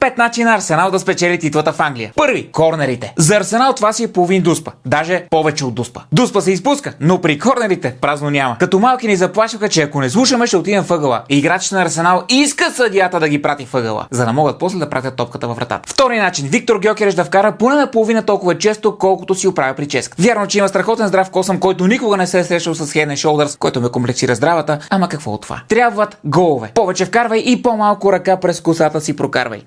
5 начина Арсенал да спечели титлата в Англия. Първи – корнерите. За Арсенал това си е половин дуспа. Даже повече от дуспа. Дуспа се изпуска, но при корнерите празно няма. Като малки ни заплашваха, че ако не слушаме, ще отидем въгъла. И играчите на Арсенал искат съдията да ги прати въгъла, за да могат после да пратят топката във вратата. Втори начин – Виктор Гьокереш да вкара поне наполовина толкова често, колкото си оправя прическа. Вярно, че има страхотен здрав косъм, който никога не се е срещал с Head and Shoulders, който ме комплексира здравата, ама какво от това? Трябват голове. Повече вкарвай и по-малко ръка през косата си прокарвай.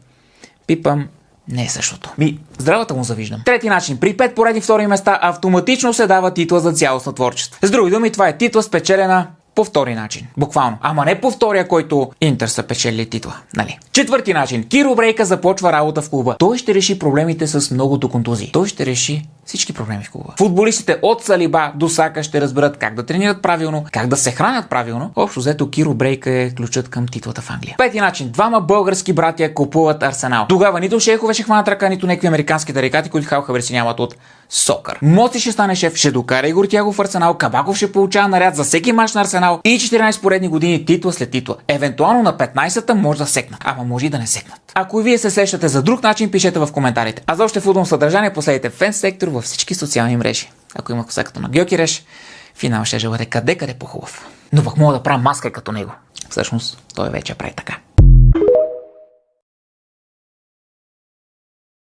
Пипам, не е същото. Здравата му завиждам. Трети начин. При 5 поредни втори места автоматично се дава титла за цялостно творчество. С други думи, това е титла спечелена по втори начин. Буквално. Ама не по втория, който Интер са печели титла. Нали? Четвърти начин. Киро Брейка започва работа в клуба. Той ще реши проблемите с многото контузии. Той ще реши всички проблеми в клуба. Футболистите от Салиба до Сака ще разберат как да тренират правилно, как да се хранят правилно. Общо взето Киро Брейка е ключът към титлата в Англия. Пети начин. Двама български братя купуват Арсенал. Тогава нито шейхове ще хванат ръка, нито някакви американски тарикати, които халхабер си нямат от сокър. Моци ще стане шеф, ще докара Игор Тягов в Арсенал, Кабаков ще получава наряд за всеки мач на Арсенал и 14 поредни години титла след титла. Евентуално на 15-та може да секнат, ама може и да не секнат. Ако и вие се сещате за друг начин, пишете в коментарите. А за още футболно съдържание последите Фен Сектор във всички социални мрежи. Ако има коса като на Гьокереш, финал ще бъде къде по-хубав. Но пък мога да правя маска като него. Всъщност, той вече прави така.